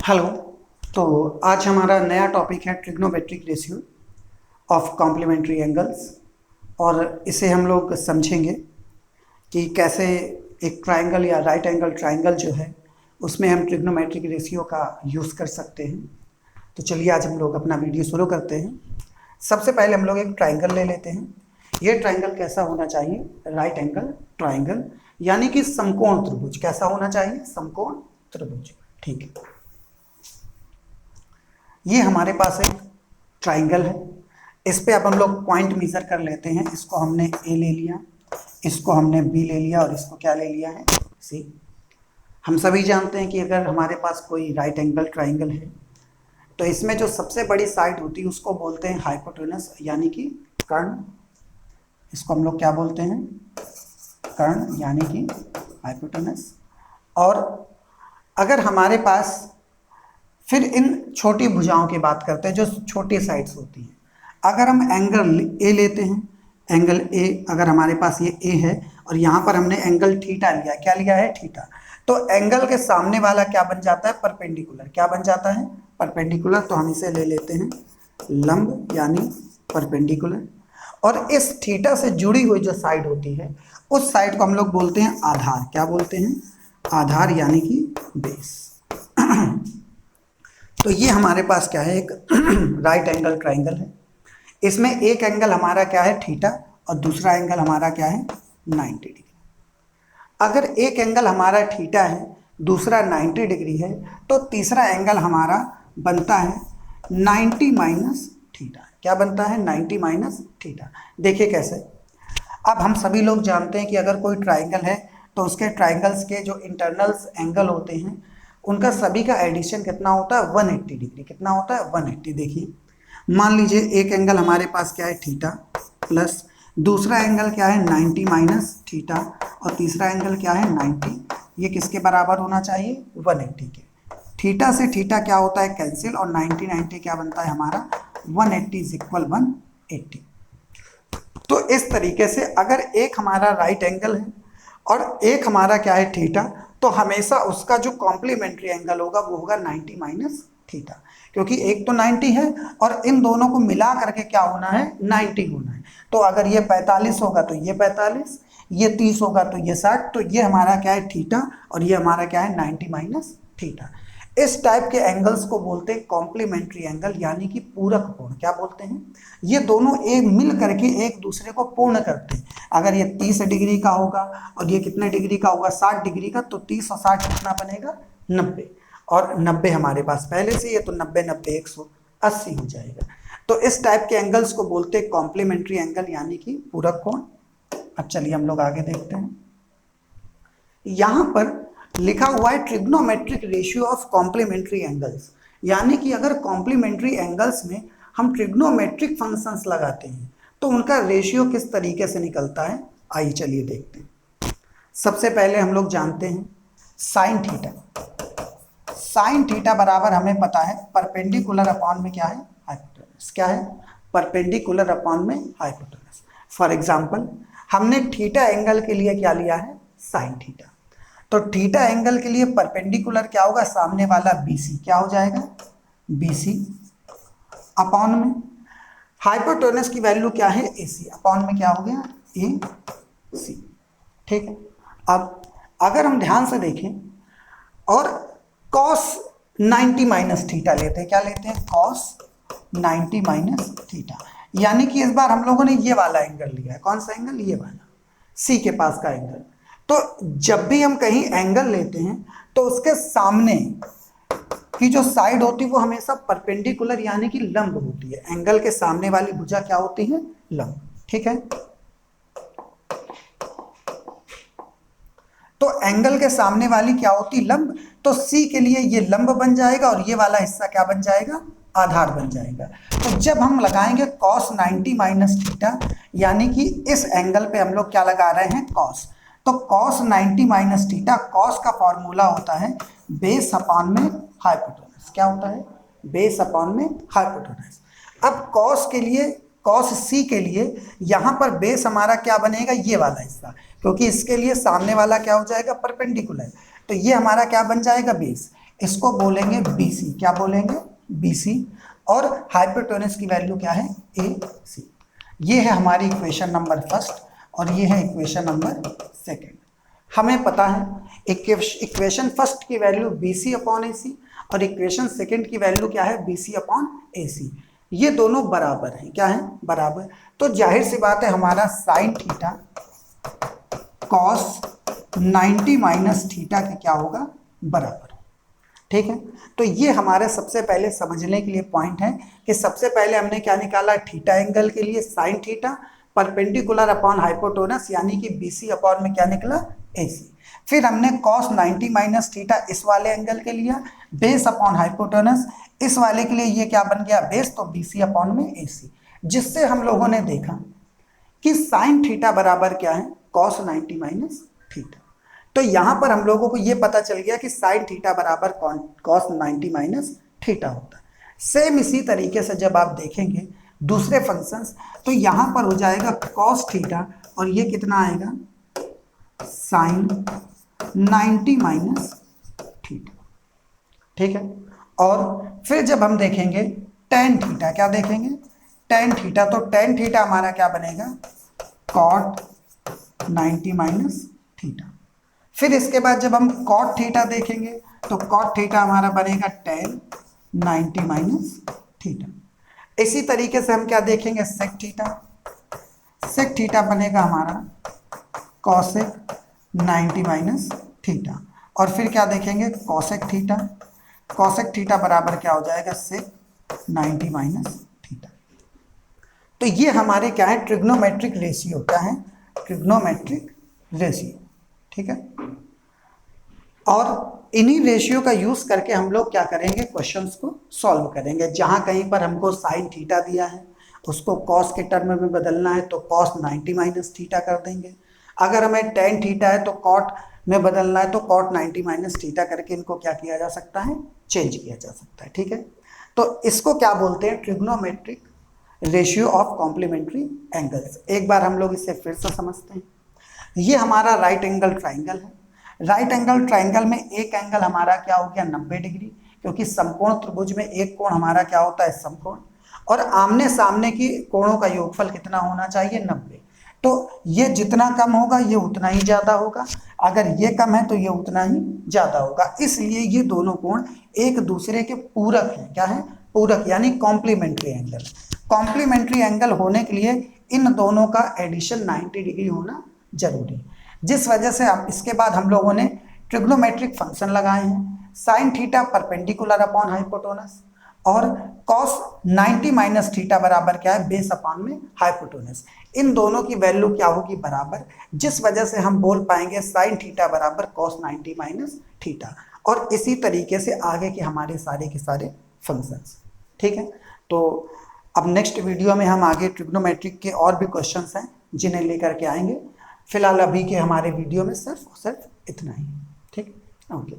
Hello. तो आज हमारा नया टॉपिक है trigonometric ratio of complementary angles. और इसे हम लोग समझेंगे कि कैसे एक ट्रायंगल या राइट एंगल ट्रायंगल जो है उसमें हम ट्रिग्नोमेट्रिक रेशियो का यूज़ कर सकते हैं। तो चलिए आज हम लोग अपना वीडियो शुरू करते हैं। सबसे पहले हम लोग एक ट्रायंगल ले लेते हैं। ये ट्रायंगल कैसा होना चाहिए? राइट एंगल ट्रायंगल, यानी कि समकोण त्रिभुज। कैसा होना चाहिए? समकोण त्रिभुज। ठीक है, ये हमारे पास एक ट्राइंगल है। इस पे अब हम लोग पॉइंट मेजर कर लेते हैं। इसको हमने ए ले लिया, इसको हमने बी ले लिया और इसको क्या ले लिया है? सी। हम सभी जानते हैं कि अगर हमारे पास कोई राइट एंगल ट्राइंगल है तो इसमें जो सबसे बड़ी साइड होती है उसको बोलते हैं हाइपोटेनस, यानी कि कर्ण। इसको हम लोग क्या बोलते हैं? कर्ण, यानी कि हाइपोटेनस। और अगर हमारे पास फिर इन छोटी भुजाओं की बात करते हैं जो छोटी साइड्स होती हैं। अगर हम एंगल ए लेते हैं, एंगल ए अगर हमारे पास ये ए है और यहाँ पर हमने एंगल थीटा लिया, क्या लिया है? थीटा। तो एंगल के सामने वाला क्या बन जाता है? परपेंडिकुलर। क्या बन जाता है? परपेंडिकुलर। तो हम इसे ले लेते हैं लंब, यानी परपेंडिकुलर। और इस थीटा से जुड़ी हुई जो साइड होती है उस साइड को हम लोग बोलते हैं आधार। क्या बोलते हैं? आधार, यानी कि बेस। तो ये हमारे पास क्या है? एक राइट एंगल ट्राइंगल है। इसमें एक एंगल हमारा क्या है? थीटा, और दूसरा एंगल हमारा क्या है? 90 डिग्री। अगर एक एंगल हमारा थीटा है, दूसरा 90 डिग्री है, तो तीसरा एंगल हमारा बनता है 90 माइनस थीटा। क्या बनता है? 90 माइनस थीटा। देखिए कैसे। अब हम सभी लोग जानते हैं कि अगर कोई ट्राइंगल है तो उसके ट्राइंगल्स के जो इंटरनल्स एंगल होते हैं उनका सभी का एडिशन कितना होता है? 180 डिग्री। कितना होता है? 180। देखिए, मान लीजिए एक एंगल हमारे पास क्या है? थीटा, प्लस दूसरा एंगल क्या है? 90 माइनस थीटा, और तीसरा एंगल क्या है? 90। ये किसके बराबर होना चाहिए? 180 के। थीटा से थीटा क्या होता है? कैंसिल, और 90 90 क्या बनता है हमारा? 180 इज इक्वल 180। तो इस तरीके से अगर एक हमारा राइट एंगल है और एक हमारा क्या है? थीटा, तो हमेशा उसका जो कॉम्प्लीमेंट्री एंगल होगा वो होगा 90 माइनस थीटा, क्योंकि एक तो 90 है और इन दोनों को मिला करके क्या होना है? 90 होना है। तो अगर ये 45 होगा तो ये 45, ये 30 होगा तो ये 60, तो ये हमारा क्या है? थीटा, और ये हमारा क्या है? 90 माइनस थीटा। इस टाइप के एंगल्स को बोलते हैं कॉम्प्लीमेंट्री एंगल, यानी कि पूरक कोण। क्या बोलते हैं? ये दोनों एक मिल करके एक दूसरे को पूर्ण करते हैं। अगर ये 30 डिग्री का होगा और ये कितने डिग्री का होगा? 60 डिग्री का, तो 30 और 60 कितना बनेगा? 90। और 90 हमारे पास पहले से ही है, तो 90 90 180 हो जाएगा। तो इस टाइप के एंगल्स को बोलते हैं कॉम्प्लीमेंट्री एंगल, यानी कि पूरक कोण। अब चलिए हम लोग आगे देखते हैं। यहां पर लिखा हुआ है trigonometric ratio of complementary angles, यानी कि अगर कॉम्प्लीमेंट्री एंगल्स में हम ट्रिग्नोमेट्रिक फंक्शंस लगाते हैं तो उनका रेशियो किस तरीके से निकलता है। आइए चलिए देखते हैं। सबसे पहले हम लोग जानते हैं साइन थीटा। साइन थीटा बराबर हमें पता है परपेंडिकुलर अपॉन में क्या है? हाइपोटेनस। क्या है? परपेंडिकुलर अपॉन में हाइपोटेनस। फॉर एग्जाम्पल हमने थीटा एंगल के लिए क्या लिया है? Sine theta. तो थीटा एंगल के लिए परपेंडिकुलर क्या होगा? सामने वाला BC। क्या हो जाएगा? BC अपॉन में हाइपोटेनस की वैल्यू क्या है? AC। अपॉन में क्या हो गया? AC। ठीक है। अब अगर हम ध्यान से देखें और cos 90 माइनस थीटा लेते हैं, क्या लेते हैं? cos 90 माइनस थीटा, यानी कि इस बार हम लोगों ने ये वाला एंगल लिया है। कौन सा एंगल? ये वाला, C के पास का एंगल। तो जब भी हम कहीं एंगल लेते हैं तो उसके सामने की जो साइड होती है वो हमेशा परपेंडिकुलर, यानी कि लंब होती है। एंगल के सामने वाली भुजा क्या होती है? लंब। ठीक है। तो एंगल के सामने वाली क्या होती? लंब। तो C के लिए ये लंब बन जाएगा और ये वाला हिस्सा क्या बन जाएगा? आधार बन जाएगा। तो जब हम लगाएंगे cos 90 माइनस थीटा, यानी कि इस एंगल पे हम लोग क्या लगा रहे हैं? cos। तो cos 90 माइनस थीटा, cos का फॉर्मूला होता है बेस अपॉन में हाइपोटेनस। क्या होता है? बेस अपॉन में हाइपोटेनस। अब cos के लिए, cos C के लिए यहाँ पर बेस हमारा क्या बनेगा? ये वाला हिस्सा, क्योंकि इसके लिए सामने वाला क्या हो जाएगा? परपेंडिकुलर। तो ये हमारा क्या बन जाएगा? बेस। इसको बोलेंगे BC। क्या बोलेंगे? BC। और हाइपोटेनस की वैल्यू क्या है? AC। ये है हमारी इक्वेशन नंबर फर्स्ट और ये है इक्वेशन नंबर सेकंड। हमें पता है इक्वेशन फर्स्ट की वैल्यू BC अपॉन AC और इक्वेशन सेकंड की वैल्यू क्या है? BC upon AC। ये दोनों बराबर हैं। क्या है? बराबर। तो जाहिर सी बात है हमारा sine theta cos 90 minus theta के क्या होगा? बराबर। ठीक है, तो ये हमारे सबसे पहले समझने के लिए पॉइंट है कि सबसे पहले हमने क्या निकाला? थीटा एंगल के लिए sine theta perpendicular upon hypotenuse यानी कि BC अपॉन में क्या निकला? AC। फिर हमने cos 90 माइनस थीटा इस वाले एंगल के लिया, बेस अपॉन हाइपोटेनस इस वाले के लिए ये क्या बन गया? बेस। तो BC अपॉन में AC, जिससे हम लोगों ने देखा कि साइन थीटा बराबर क्या है? cos 90 minus theta. तो यहां पर हम लोगों को यह पता चल गया कि साइन थीटा बराबर cos 90 माइनस थीटा होता है। सेम इसी तरीके से जब आप देखेंगे दूसरे फंक्शंस तो यहां पर हो जाएगा cos थीटा और ये कितना आएगा? Sine 90 minus theta. ठीक है, और फिर जब हम देखेंगे tan थीटा, क्या देखेंगे? tan theta. तो tan थीटा हमारा क्या बनेगा? cot 90 minus theta. फिर इसके बाद जब हम cot थीटा देखेंगे तो cot थीटा हमारा बनेगा tan 90 माइनस थीटा। इसी तरीके से हम क्या देखेंगे? sec theta. sec थीटा बनेगा हमारा cosec 90 माइनस थीटा। और फिर क्या देखेंगे? cosec theta. cosec थीटा बराबर क्या हो जाएगा? sec 90 minus theta. तो ये हमारे क्या है? Trigonometric ratio. क्या है? Trigonometric ratio. ठीक है, और इन्हीं रेशियो का यूज करके हम लोग क्या करेंगे? क्वेश्चंस को सॉल्व करेंगे। जहां कहीं पर हमको साइन थीटा दिया है उसको कॉस के टर्म में बदलना है तो कॉस 90 माइनस थीटा कर देंगे। अगर हमें टेन थीटा है तो कॉट में बदलना है तो कॉट 90 माइनस थीटा करके इनको क्या किया जा सकता है? चेंज किया जा सकता है। ठीक है, तो इसको क्या बोलते हैं? Trigonometric ratio of complementary angles. एक बार हम लोग इसे फिर से समझते हैं। ये हमारा राइट एंगल ट्राइंगल है। राइट एंगल ट्राइंगल में एक एंगल हमारा क्या हो गया? 90 डिग्री, क्योंकि समकोण त्रिभुज में एक कोण हमारा क्या होता है? समकोण। और आमने सामने की कोणों का योगफल कितना होना चाहिए? 90। तो ये जितना कम होगा ये उतना ही ज्यादा होगा, अगर ये कम है तो ये उतना ही ज्यादा होगा। इसलिए ये दोनों कोण एक दूसरे के पूरक हैं। क्या है? पूरक, यानी कॉम्प्लीमेंट्री एंगल। कॉम्प्लीमेंट्री एंगल होने के लिए इन दोनों का एडिशन 90 डिग्री होना जरूरी है, जिस वजह से अब इसके बाद हम लोगों ने ट्रिग्नोमेट्रिक फंक्शन लगाए हैं। Sine theta perpendicular upon hypotenuse और cos 90 माइनस थीटा बराबर क्या है? बेस अपॉन में हाइपोटेनस। इन दोनों की वैल्यू क्या होगी? बराबर, जिस वजह से हम बोल पाएंगे साइन थीटा बराबर cos 90 माइनस थीटा। और इसी तरीके से आगे के हमारे सारे के सारे फंक्शंस। ठीक है, तो अब नेक्स्ट वीडियो में हम आगे ट्रिग्नोमेट्रिक के और भी क्वेश्चंस हैं जिन्हें लेकर के आएंगे। फिलहाल अभी के हमारे वीडियो में सिर्फ और सिर्फ इतना ही। ठीक, ओके।